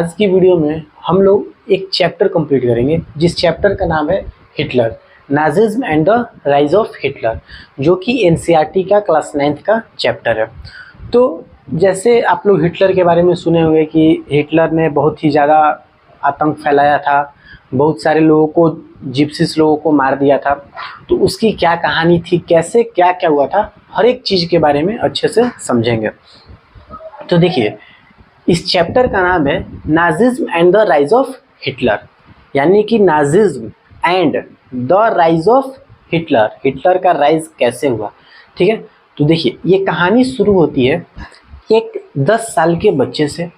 आज की वीडियो में हम लोग एक चैप्टर कंप्लीट करेंगे जिस चैप्टर का नाम है Hitler, Nazism and the rise of Hitler, जो कि एनसीईआरटी का क्लास 9th का चैप्टर है। तो जैसे आप लोग हिटलर के बारे में सुने होंगे कि हिटलर ने बहुत ही ज़्यादा आतंक फैलाया था, बहुत सारे लोगों को, जिप्सीस लोगों को मार दिया था। तो उसकी क्या कहानी थी, कैसे क्या क्या हुआ था, हर एक चीज़ के बारे में अच्छे से समझेंगे। तो देखिए, इस चैप्टर का नाम है Nazism and the rise of Hitler, यानी कि Nazism and the rise of Hitler, Hitler का राइज कैसे हुआ। ठीक है, तो देखिए ये कहानी शुरू होती है एक 10 साल के बच्चे से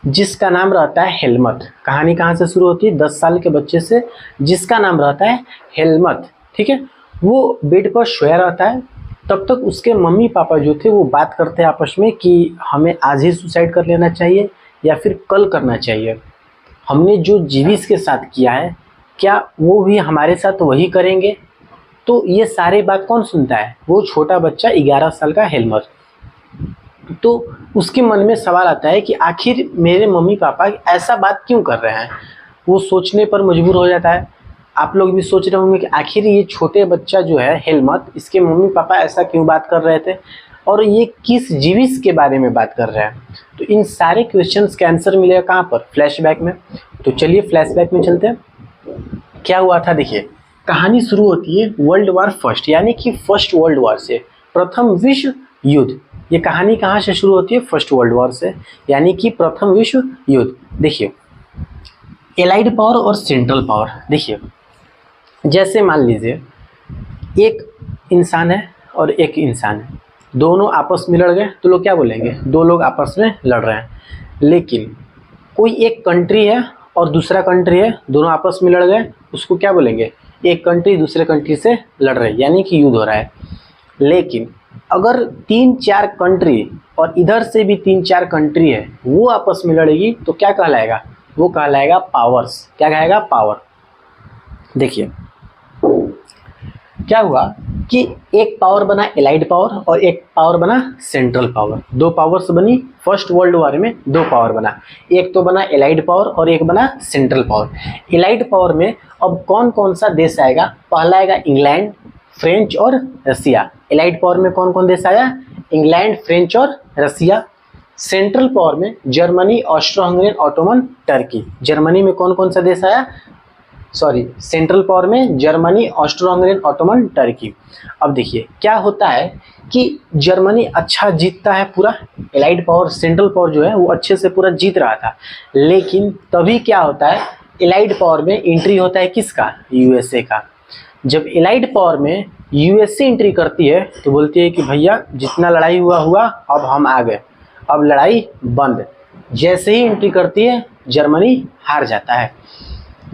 जिसका नाम रहता है हेलमट। कहानी कहाँ से शुरू होती है? 10 साल के बच्चे से जिसका नाम रहता है हेलमट। ठीक है, वो बेड पर सोया रहता है। तब तक उसके मम्मी पापा जो थे वो बात करते हैं आपस में कि हमें आज ही सुसाइड कर लेना चाहिए या फिर कल करना चाहिए। हमने जो जीविस के साथ किया है क्या वो भी हमारे साथ वही करेंगे? तो ये सारे बात कौन सुनता है? वो छोटा बच्चा 11 साल का हेलमट। तो उसके मन में सवाल आता है कि आखिर मेरे मम्मी पापा ऐसा बात क्यों कर रहे हैं। वो सोचने पर मजबूर हो जाता है। आप लोग भी सोच रहे होंगे कि आखिर ये छोटे बच्चा जो है हेलमट, इसके मम्मी पापा ऐसा क्यों बात कर रहे थे और ये किस जीविस के बारे में बात कर रहे हैं। तो इन सारे क्वेश्चंस का आंसर मिलेगा कहाँ पर? फ्लैशबैक में। तो चलिए फ्लैशबैक में चलते हैं। क्या हुआ था, देखिए कहानी शुरू होती है वर्ल्ड वार फर्स्ट, यानी कि फर्स्ट वर्ल्ड वार से, प्रथम विश्व युद्ध। ये कहानी कहाँ से शुरू होती है? फर्स्ट वर्ल्ड वार से, यानी कि प्रथम विश्व युद्ध। देखिए एलाइड पावर और सेंट्रल पावर। देखिए जैसे मान लीजिए एक इंसान है और एक इंसान है, दोनों आपस में लड़ गए तो लोग क्या बोलेंगे? दो लोग आपस में लड़ रहे हैं। लेकिन कोई एक कंट्री है और दूसरा कंट्री है, दोनों आपस में लड़ गए, उसको क्या बोलेंगे? एक कंट्री दूसरे कंट्री से लड़ रहे हैं, यानी कि युद्ध हो रहा है। लेकिन अगर 3-4 कंट्री और इधर से भी 3-4 कंट्री है वो आपस में लड़ेगी तो क्या कहलाएगा? वो कहलाएगा पावर्स। क्या कहेगा? पावर। देखिए क्या हुआ कि एक पावर बना एलाइड पावर और एक पावर बना सेंट्रल पावर। दो पावर्स बनी फर्स्ट वर्ल्ड वॉर में, दो पावर बना, एक तो बना एलाइड पावर और एक बना सेंट्रल पावर। एलाइड पावर में अब कौन कौन सा देश आएगा? पहला आएगा इंग्लैंड, फ्रेंच और रसिया। एलाइड पावर में कौन कौन देश आया? इंग्लैंड, फ्रेंच और रसिया। सेंट्रल पावर में Germany, Austro Hungarian, Ottoman, Turkey. Germany में कौन कौन सा देश आया? सेंट्रल पावर में Germany, Austro Hungarian, Ottoman, Turkey. अब देखिए क्या होता है कि जर्मनी अच्छा जीतता है पूरा, एलाइड पावर सेंट्रल पावर जो है वो अच्छे से पूरा जीत रहा था। लेकिन तभी क्या होता है, एलाइड पावर में एंट्री होता है किसका? यूएसए का। जब एलाइड पावर में यूएसए एंट्री करती है तो बोलती है कि भैया जितना लड़ाई हुआ हुआ, अब हम आ गए, अब लड़ाई बंद। जैसे ही एंट्री करती है जर्मनी हार जाता है।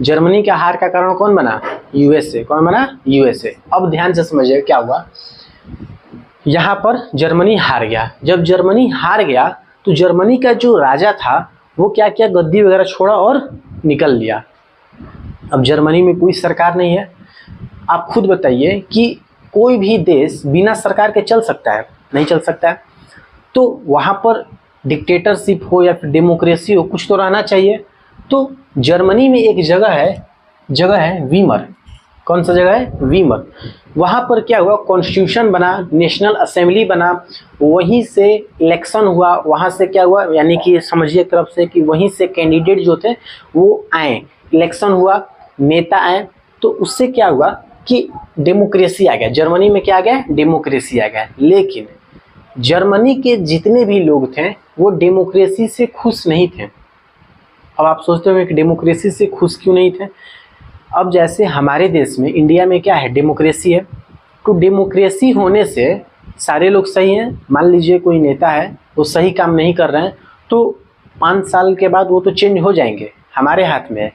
जर्मनी का हार का कारण कौन बना? यूएसए। कौन बना? यूएसए। अब ध्यान से समझिए क्या हुआ। यहाँ पर जर्मनी हार गया। जब जर्मनी हार गया तो जर्मनी का जो राजा था वो क्या किया? गद्दी वगैरह छोड़ा और निकल लिया। अब जर्मनी में कोई सरकार नहीं है। आप खुद बताइए कि कोई भी देश बिना सरकार के चल सकता है? नहीं चल सकता है। तो वहाँ पर डिक्टेटरशिप हो या फिर डेमोक्रेसी हो, कुछ तो रहना चाहिए। तो जर्मनी में एक जगह है वीमर। कौन सा जगह है? वीमर। वहाँ पर क्या हुआ? कॉन्स्टिट्यूशन बना, नेशनल असेंबली बना, वहीं से इलेक्शन हुआ। वहाँ से क्या हुआ, यानी कि समझिए एक तरफ से कि वहीं से कैंडिडेट जो थे वो आए, इलेक्शन हुआ, नेता आए। तो उससे क्या हुआ कि डेमोक्रेसी आ गया। जर्मनी में क्या आ गया? डेमोक्रेसी आ गया। लेकिन जर्मनी के जितने भी लोग थे वो डेमोक्रेसी से खुश नहीं थे। अब आप सोचते होंगे कि डेमोक्रेसी से खुश क्यों नहीं थे? अब जैसे हमारे देश में, इंडिया में क्या है? डेमोक्रेसी है। तो डेमोक्रेसी होने से सारे लोग सही हैं। मान लीजिए कोई नेता है वो सही काम नहीं कर रहे हैं तो 5 साल के बाद वो तो चेंज हो जाएंगे, हमारे हाथ में है।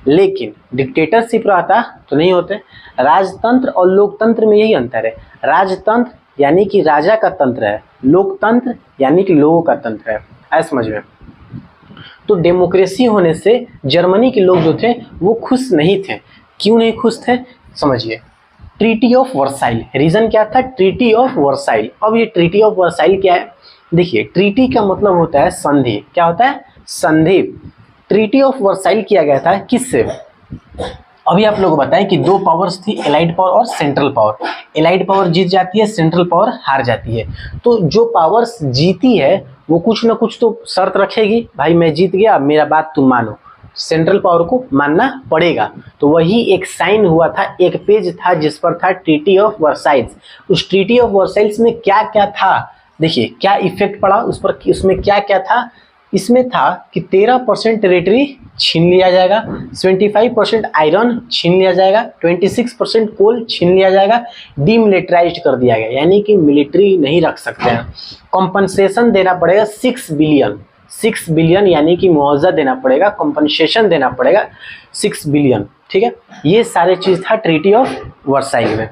लेकिन डिक्टेटरशिप रहता तो नहीं होते। राजतंत्र और लोकतंत्र में यही अंतर है। राजतंत्र यानी कि राजा का तंत्र है, लोकतंत्र यानी कि लोगों का तंत्र है। ऐसा समझ में। तो डेमोक्रेसी होने से जर्मनी के लोग जो थे वो खुश नहीं थे। क्यों नहीं खुश थे? समझिए। ट्रीटी ऑफ वर्साइल, रीजन क्या था? Treaty of Versailles. अब ये ट्रीटी ऑफ वर्साइल क्या है? देखिए ट्रीटी का मतलब होता है संधि। क्या होता है? संधि। ट्रीटी ऑफ वर्साइल किया गया था किससे? अभी आप लोगों को बताएं कि दो पावर्स थी, एलाइड पावर और सेंट्रल पावर। एलाइड पावर जीत जाती है, सेंट्रल पावर हार जाती है। तो जो पावर्स जीती है वो कुछ ना कुछ तो शर्त रखेगी, भाई मैं जीत गया, मेरा बात तुम मानो, सेंट्रल पावर को मानना पड़ेगा। तो वही एक साइन हुआ था, एक पेज था जिस पर था ट्रीटी ऑफ वर्साइल्स। उस ट्रीटी ऑफ वर्साइल्स में क्या क्या था, देखिए क्या इफेक्ट पड़ा उस पर, उसमें क्या क्या था। इसमें था कि 13% टेरिटरी छीन लिया जाएगा, 75% आयरन छीन लिया जाएगा, 26% कोल छीन लिया जाएगा, डीमिलिटराइज्ड कर दिया गया, यानी कि मिलिट्री नहीं रख सकते हैं। कॉम्पनसेशन देना पड़ेगा 6 बिलियन, 6 बिलियन यानी कि मुआवजा देना पड़ेगा, कॉम्पनसेशन देना पड़ेगा 6 बिलियन। ठीक है, ये सारे चीज था ट्रीटी ऑफ वर्साइल में।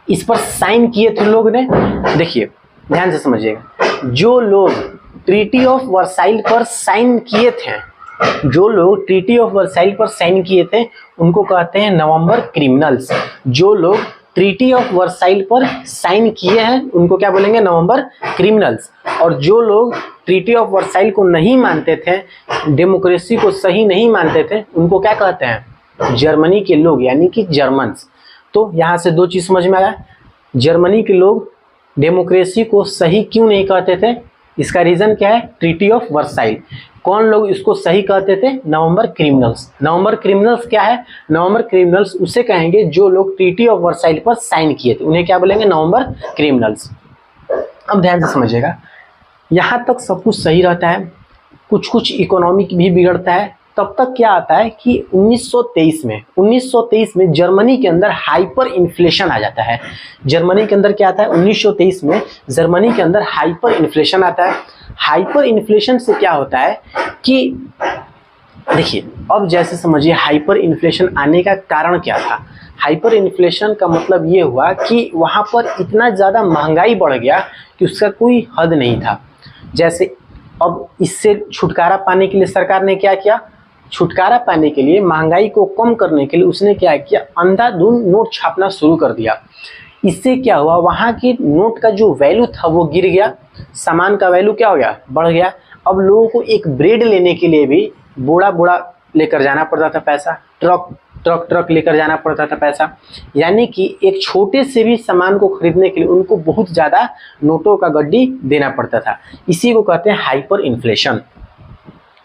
इस पर साइन किए थे लोग ने, देखिए ध्यान से समझिएगा, जो लोग ट्रीटी ऑफ वर्साइल पर साइन किए थे, जो लोग ट्रीटी ऑफ वर्साइल पर साइन किए थे उनको कहते हैं नवंबर क्रिमिनल्स। जो लोग ट्रीटी ऑफ वर्साइल पर साइन किए हैं उनको क्या बोलेंगे? नवंबर क्रिमिनल्स। और जो लोग ट्रीटी ऑफ वर्साइल को नहीं मानते थे, डेमोक्रेसी को सही नहीं मानते थे, उनको क्या कहते हैं? जर्मनी के लोग, यानी कि जर्मन्स। तो यहाँ से दो चीज समझ में आया, जर्मनी के लोग डेमोक्रेसी को सही क्यों नहीं कहते थे, इसका रीजन क्या है? Treaty of Versailles. कौन लोग इसको सही कहते थे? नवंबर क्रिमिनल्स। नवंबर क्रिमिनल्स क्या है? नवंबर क्रिमिनल्स उसे कहेंगे जो लोग ट्रीटी ऑफ वर्साइल पर साइन किए थे, उन्हें क्या बोलेंगे? नवंबर क्रिमिनल्स। अब ध्यान से समझिएगा, यहाँ तक सब कुछ सही रहता है, कुछ कुछ इकोनॉमिक भी बिगड़ता है। तब तक क्या आता है कि 1923 में जर्मनी के अंदर हाइपर इन्फ्लेशन आ जाता है। जर्मनी के अंदर क्या आता है? 1923 में जर्मनी के अंदर हाइपर इन्फ्लेशन आता है। हाइपर इन्फ्लेशन से क्या होता है कि देखिए, अब जैसे समझिए हाइपर इन्फ्लेशन आने का कारण क्या था। हाइपर इन्फ्लेशन का मतलब ये हुआ कि वहाँ पर इतना ज़्यादा महंगाई बढ़ गया कि उसका कोई हद नहीं था। जैसे अब इससे छुटकारा पाने के लिए सरकार ने क्या किया? छुटकारा पाने के लिए, महंगाई को कम करने के लिए उसने क्या किया? अंधाधुंध नोट छापना शुरू कर दिया। इससे क्या हुआ? वहाँ के नोट का जो वैल्यू था वो गिर गया, सामान का वैल्यू क्या हो गया? बढ़ गया। अब लोगों को एक ब्रेड लेने के लिए भी बोड़ा बोड़ा लेकर जाना पड़ता था पैसा, ट्रक लेकर जाना पड़ता था पैसा, यानी कि एक छोटे से भी सामान को खरीदने के लिए उनको बहुत ज़्यादा नोटों का गड्डी देना पड़ता था। इसी को कहते हैं हाइपर इन्फ्लेशन।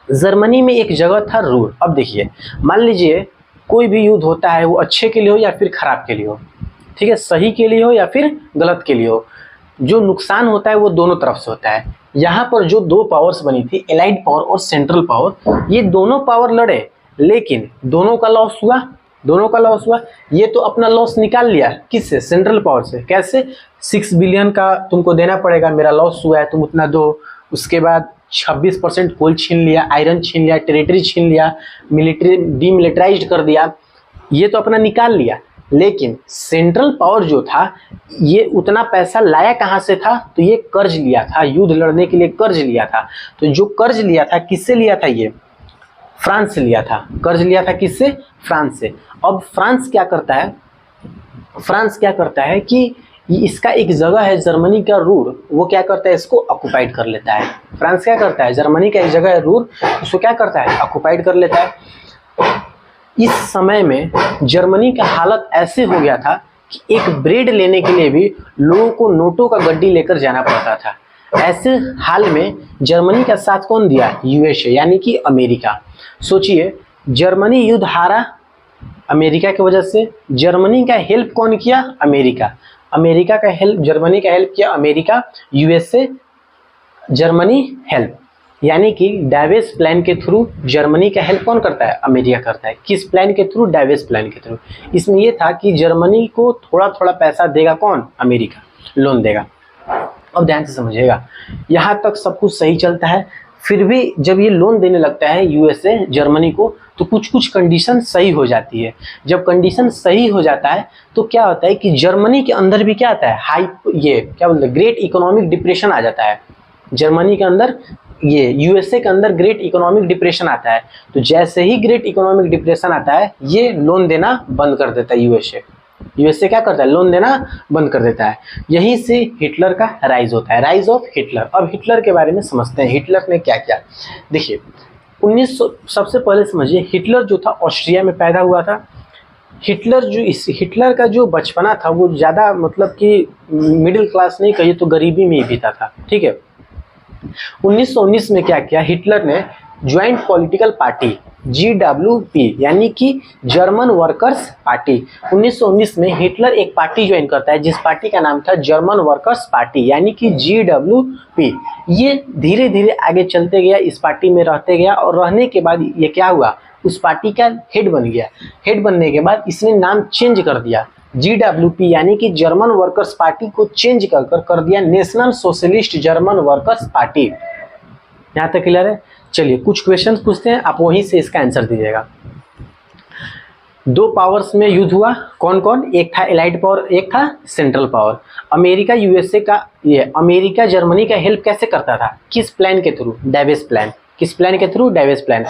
जर्मनी में एक जगह था रूर। अब देखिए, मान लीजिए कोई भी युद्ध होता है, वो अच्छे के लिए हो या फिर खराब के लिए हो, ठीक है, सही के लिए हो या फिर गलत के लिए हो, जो नुकसान होता है वो दोनों तरफ से होता है। यहाँ पर जो दो पावर्स बनी थी, एलाइड पावर और सेंट्रल पावर, ये दोनों पावर लड़े, लेकिन दोनों का लॉस हुआ, दोनों का लॉस हुआ। ये तो अपना लॉस निकाल लिया, किससे? सेंट्रल पावर से। कैसे? 6 बिलियन का तुमको देना पड़ेगा, मेरा लॉस हुआ है, तुम उतना दो। उसके बाद 26% कोल छीन लिया, आयरन छीन लिया, टेरिटरी छीन लिया, मिलिट्री डीमिलिटराइज्ड कर दिया, ये तो अपना निकाल लिया। लेकिन सेंट्रल पावर जो था, ये उतना पैसा लाया कहाँ से था? तो ये कर्ज लिया था, युद्ध लड़ने के लिए कर्ज लिया था। तो जो कर्ज लिया था, किससे लिया था? ये फ्रांस से लिया था। कर्ज लिया था किससे? फ्रांस से। अब फ्रांस क्या करता है? फ्रांस क्या करता है कि इसका एक जगह है जर्मनी का रूर, वो क्या करता है? इसको ऑक्युपाइड कर लेता है। फ्रांस क्या करता है? जर्मनी का एक जगह है रूर, उसको क्या करता है? ऑक्युपाइड कर लेता है। इस समय में जर्मनी का हालत ऐसे हो गया था कि एक ब्रेड लेने के लिए भी लोगों को नोटों का गड्डी लेकर जाना पड़ता था। ऐसे हाल में जर्मनी का साथ कौन दिया? यूएसए, यानी कि अमेरिका। सोचिए, जर्मनी युद्ध हारा अमेरिका की वजह से। जर्मनी का हेल्प कौन किया? अमेरिका। अमेरिका का हेल्प, जर्मनी का हेल्प किया अमेरिका, यूएसए, जर्मनी हेल्प, यानी कि डाइवेस प्लान के थ्रू जर्मनी का हेल्प कौन करता है? अमेरिका करता है। किस प्लान के थ्रू? डाइवेस प्लान के थ्रू। इसमें यह था कि जर्मनी को थोड़ा थोड़ा पैसा देगा कौन? अमेरिका, लोन देगा। अब ध्यान से समझिएगा, यहाँ तक सब कुछ सही चलता है। फिर भी जब ये लोन देने लगता है यूएसए जर्मनी को, तो कुछ कुछ कंडीशन सही हो जाती है। जब कंडीशन सही हो जाता है तो क्या होता है कि जर्मनी के अंदर भी क्या आता है? ये क्या बोलते हैं? ग्रेट इकोनॉमिक डिप्रेशन आ जाता है। जर्मनी के अंदर, ये यूएसए के अंदर ग्रेट इकोनॉमिक डिप्रेशन आता है। तो जैसे ही ग्रेट इकोनॉमिक डिप्रेशन आता है, ये लोन देना बंद कर देता है यूएसए। यूएसए क्या करता है? लोन देना बंद कर देता है। यहीं से हिटलर का राइज होता है, राइज ऑफ हिटलर। अब हिटलर के बारे में समझते हैं, हिटलर ने क्या किया। देखिए, 1900 सबसे पहले समझिए, हिटलर जो था ऑस्ट्रिया में पैदा हुआ था। हिटलर का जो बचपना था वो ज़्यादा मतलब कि मिडिल क्लास नहीं कहिए तो गरीबी में ही बीता था, ठीक है। 1919 में क्या किया हिटलर ने, ज्वाइंट पॉलिटिकल पार्टी GWP यानी कि जर्मन वर्कर्स पार्टी। 1919 में हिटलर एक पार्टी ज्वाइन करता है जिस पार्टी का नाम था जर्मन वर्कर्स पार्टी यानी कि GWP। ये धीरे धीरे आगे चलते गया, इस पार्टी में रहते गया और रहने के बाद ये क्या हुआ, उस पार्टी का हेड बन गया। हेड बनने के बाद इसने नाम चेंज कर दिया, GWP यानी कि जर्मन वर्कर्स पार्टी को चेंज कर दिया national socialist German workers party. यहाँ तक क्लियर है। चलिए कुछ क्वेश्चंस पूछते हैं, आप वहीं से इसका आंसर दीजिएगा। दो पावर्स में युद्ध हुआ, कौन कौन, एक था एलाइड पावर, एक था सेंट्रल पावर। अमेरिका यूएसए का, ये अमेरिका जर्मनी का हेल्प कैसे करता था, किस प्लान के थ्रू, डेविस प्लान। किस प्लान के थ्रू, डेविस प्लान।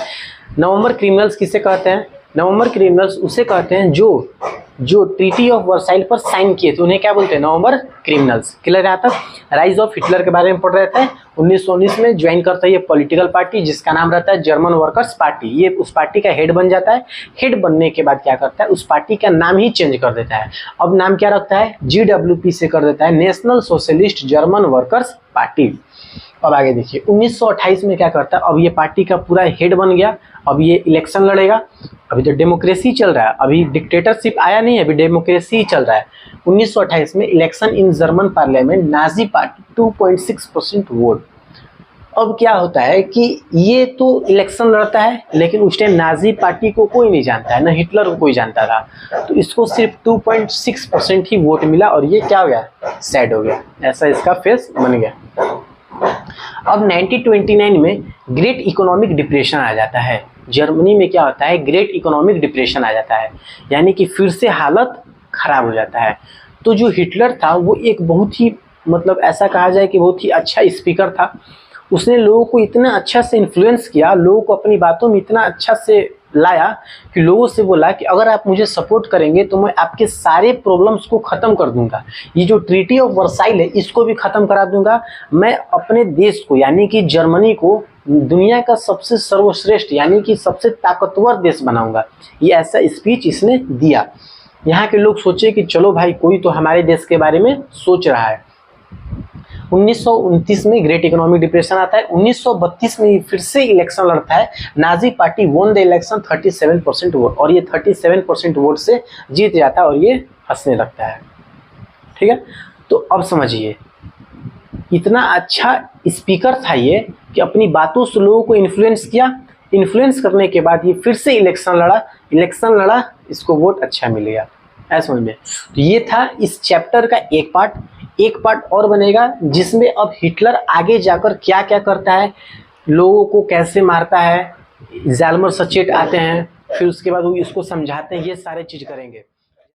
नवंबर क्रिमिनल्स किसे कहते हैं, नवंबर क्रिमिनल्स उसे कहते हैं जो ट्रीटी ऑफ वर्साइल पर साइन किए थे, उन्हें क्या बोलते हैं, नवंबर क्रिमिनल्स। क्लियर है। तक राइज ऑफ हिटलर के बारे में पढ़ रहे थे। 1919 में ज्वाइन करता है ये पॉलिटिकल पार्टी जिसका नाम रहता है जर्मन वर्कर्स पार्टी। ये उस पार्टी का हेड बन जाता है। हेड बनने के बाद क्या करता है, उस पार्टी का नाम ही चेंज कर देता है। अब नाम क्या रखता है, GWP से कर देता है national socialist German workers party. अब आगे देखिए 1928 में क्या करता है, अब ये पार्टी का पूरा हेड बन गया। अब ये इलेक्शन लड़ेगा। अभी तो डेमोक्रेसी चल रहा है, अभी डिक्टेटरशिप आया नहीं है, अभी डेमोक्रेसी चल रहा है। 1928 में election in German parliament, Nazi party 2.6% vote. अब क्या होता है कि ये तो इलेक्शन लड़ता है लेकिन उस टाइम नाजी पार्टी को कोई नहीं जानता है, ना हिटलर को कोई जानता था, तो इसको सिर्फ 2.6% ही वोट मिला और ये क्या हो गया, सैड हो गया। ऐसा इसका फेस बन गया। अब 1929 में ग्रेट इकोनॉमिक डिप्रेशन आ जाता है। जर्मनी में क्या होता है, ग्रेट इकोनॉमिक डिप्रेशन आ जाता है, यानी कि फिर से हालत खराब हो जाता है। तो जो हिटलर था वो एक बहुत ही मतलब ऐसा कहा जाए कि बहुत ही अच्छा स्पीकर था। उसने लोगों को इतना अच्छा से इन्फ्लुएंस किया, लोगों को अपनी बातों में इतना अच्छा से लाया कि लोगों से बोला कि अगर आप मुझे सपोर्ट करेंगे तो मैं आपके सारे प्रॉब्लम्स को ख़त्म कर दूंगा। ये जो ट्रीटी ऑफ वर्साइल है इसको भी ख़त्म करा दूंगा। मैं अपने देश को यानी कि जर्मनी को दुनिया का सबसे सर्वश्रेष्ठ यानी कि सबसे ताकतवर देश बनाऊंगा। ये ऐसा स्पीच इसने दिया। यहाँ के लोग सोचे कि चलो भाई कोई तो हमारे देश के बारे में सोच रहा है। 1929 में ग्रेट इकोनॉमिक डिप्रेशन आता है। 1932 में फिर से इलेक्शन लड़ता है। Nazi party won the election 37% vote, और ये 37% वोट से जीत जाता है और ये हंसने लगता है। ठीक है, तो अब समझिए इतना अच्छा स्पीकर था ये कि अपनी बातों से लोगों को इन्फ्लुएंस किया। इन्फ्लुएंस करने के बाद ये फिर से इलेक्शन लड़ा, इसको वोट अच्छा मिल गया। ऐसा समझ में। तो ये था इस चैप्टर का एक पार्ट और बनेगा जिसमें अब हिटलर आगे जाकर क्या क्या करता है, लोगों को कैसे मारता है, ज़ाल्मर सचेट आते हैं, फिर उसके बाद वो इसको समझाते हैं, ये सारे चीज़ करेंगे।